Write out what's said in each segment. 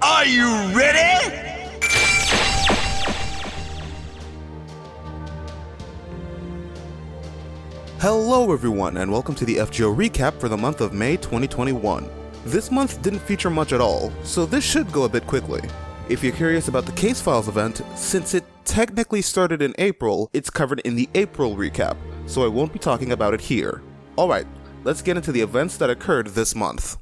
Are you ready? Hello everyone, and welcome to the FGO recap for the month of May 2021. This month didn't feature much at all, so this should go a bit quickly. If you're curious about the Case Files event, since it technically started in April, it's covered in the April recap, so I won't be talking about it here. Alright, let's get into the events that occurred this month.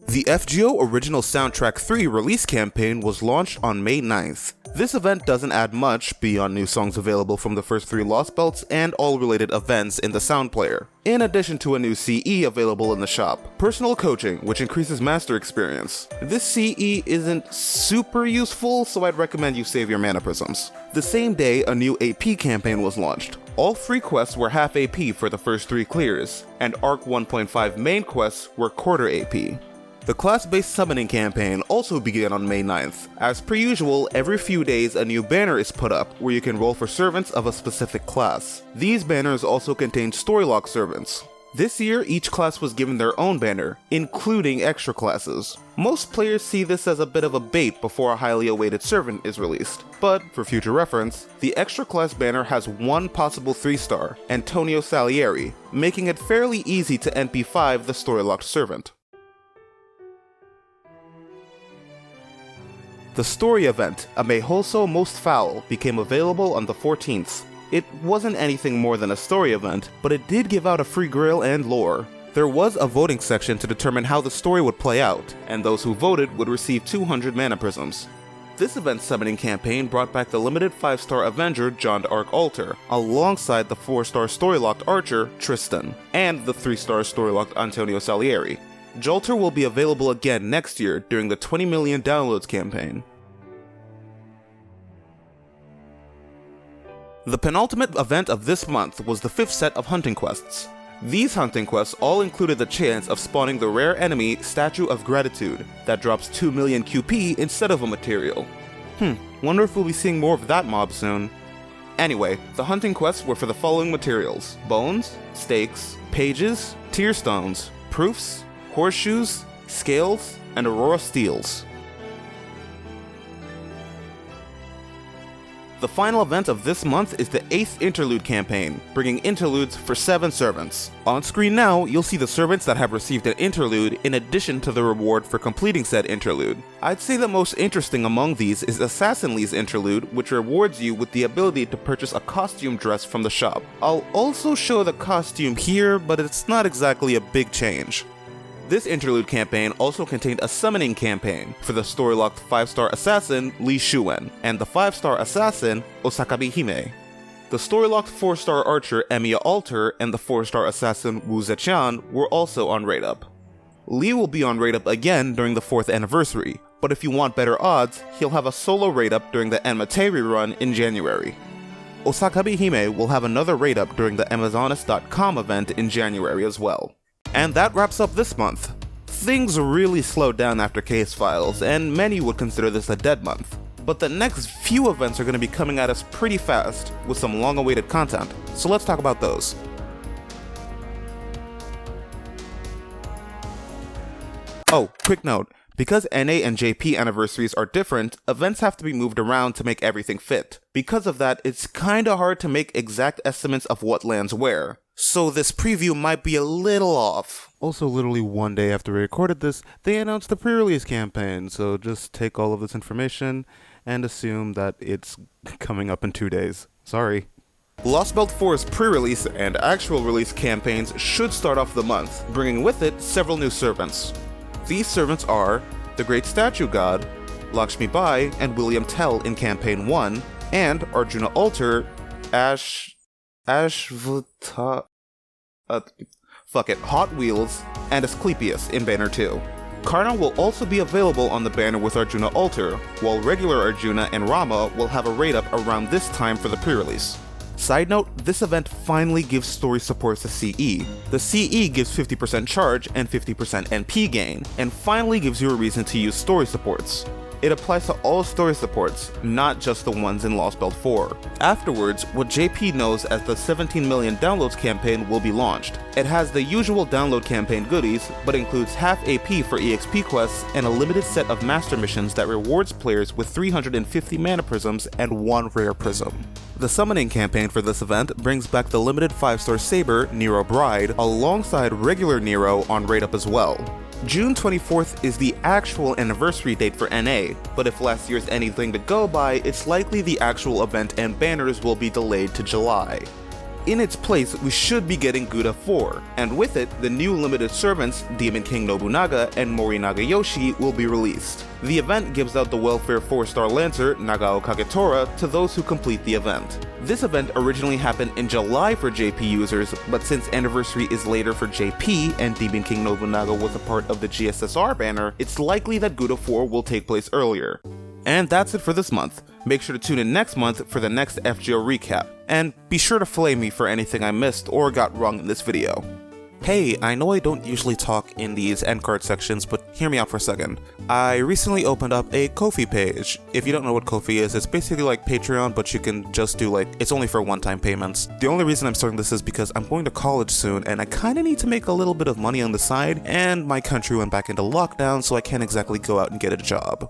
The FGO Original Soundtrack 3 release campaign was launched on May 9th. This event doesn't add much beyond new songs available from the first 3 Lost Belts and all related events in the sound player, in addition to a new CE available in the shop. Personal coaching, which increases master experience. This CE isn't super useful, so I'd recommend you save your mana prisms. The same day, a new AP campaign was launched. All 3 quests were half AP for the first 3 clears, and Arc 1.5 main quests were quarter AP. The class-based summoning campaign also began on May 9th. As per usual, every few days a new banner is put up where you can roll for servants of a specific class. These banners also contain storylock servants. This year, each class was given their own banner, including extra classes. Most players see this as a bit of a bait before a highly awaited servant is released, but for future reference, the extra class banner has one possible 3-star, Antonio Salieri, making it fairly easy to NP5 the storylocked servant. The story event, Amehoso Most Foul, became available on the 14th. It wasn't anything more than a story event, but it did give out a free grill and lore. There was a voting section to determine how the story would play out, and those who voted would receive 200 mana prisms. This event summoning campaign brought back the limited 5-star Avenger John Arc Alter, alongside the 4-star storylocked Archer Tristan, and the 3-star storylocked Antonio Salieri. Jolter will be available again next year during the 20 million downloads campaign. The penultimate event of this month was the 5th set of hunting quests. These hunting quests all included the chance of spawning the rare enemy Statue of Gratitude that drops 2 million QP instead of a material. Wonder if we'll be seeing more of that mob soon. Anyway, the hunting quests were for the following materials: bones, stakes, pages, tear stones, proofs, horseshoes, scales, and aurora steels. The final event of this month is the 8th Interlude Campaign, bringing interludes for 7 servants. On screen now, you'll see the servants that have received an interlude in addition to the reward for completing said interlude. I'd say the most interesting among these is Assassin Lee's interlude, which rewards you with the ability to purchase a costume dress from the shop. I'll also show the costume here, but it's not exactly a big change. This interlude campaign also contained a summoning campaign for the story-locked 5-star assassin Li Shuen and the 5-star assassin Osakabi Hime. The story-locked 4-star archer Emiya Alter and the 4-star assassin Wu Zetian were also on raid up. Li will be on raid up again during the 4th anniversary, but if you want better odds, he'll have a solo raid up during the Enmateri run in January. Osakabi Hime will have another raid up during the Amazonas.com event in January as well. And that wraps up this month. Things really slowed down after Case Files, and many would consider this a dead month. But the next few events are going to be coming at us pretty fast, with some long-awaited content, so let's talk about those. Oh, quick note, because NA and JP anniversaries are different, events have to be moved around to make everything fit. Because of that, it's kinda hard to make exact estimates of what lands where. So this preview might be a little off. Also, literally one day after we recorded this, they announced the pre-release campaign, so just take all of this information and assume that it's coming up in 2 days. Sorry. Lost Belt 4's pre-release and actual release campaigns should start off the month, bringing with it several new servants. These servants are the Great Statue God, Lakshmi Bai and William Tell in Campaign 1, and Arjuna Alter, Hot Wheels, and Asclepius in Banner 2. Karna will also be available on the banner with Arjuna Alter, while regular Arjuna and Rama will have a raid up around this time for the pre-release. Side note, this event finally gives story supports to CE. The CE gives 50% charge and 50% NP gain, and finally gives you a reason to use story supports. It applies to all story supports, not just the ones in Lost Belt 4. Afterwards, what JP knows as the 17 million downloads campaign will be launched. It has the usual download campaign goodies, but includes half AP for EXP quests and a limited set of master missions that rewards players with 350 mana prisms and 1 rare prism. The summoning campaign for this event brings back the limited 5-star Saber, Nero Bride, alongside regular Nero on Raid Up as well. June 24th is the actual anniversary date for NA, but if last year's anything to go by, it's likely the actual event and banners will be delayed to July. In its place, we should be getting Gouda 4, and with it, the new limited servants, Demon King Nobunaga and Morinaga Yoshi, will be released. The event gives out the Welfare 4-star Lancer, Nagao Kagetora, to those who complete the event. This event originally happened in July for JP users, but since Anniversary is later for JP and Demon King Nobunaga was a part of the GSSR banner, it's likely that Gouda 4 will take place earlier. And that's it for this month. Make sure to tune in next month for the next FGO recap, and be sure to flay me for anything I missed or got wrong in this video. Hey, I know I don't usually talk in these end card sections, but hear me out for a second. I recently opened up a Ko-fi page. If you don't know what Ko-fi is, it's basically like Patreon, but you can just do it's only for one-time payments. The only reason I'm starting this is because I'm going to college soon, and I kinda need to make a little bit of money on the side, and my country went back into lockdown, so I can't exactly go out and get a job.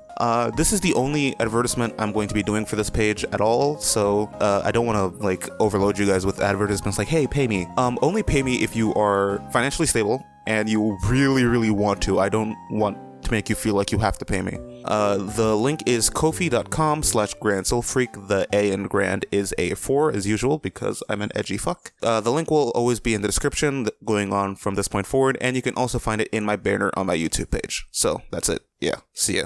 This is the only advertisement I'm going to be doing for this page at all, so I don't want to overload you guys with advertisements like, hey, pay me. Only pay me if you are financially stable and you really want to. I don't want to make you feel like you have to pay me. The link is kofi.com/grandsoulfreak. The A in grand is a 4 as usual because I'm an edgy fuck. The link will always be in the description going on from this point forward, and you can also find it in my banner on my YouTube page. So that's it. Yeah, see ya.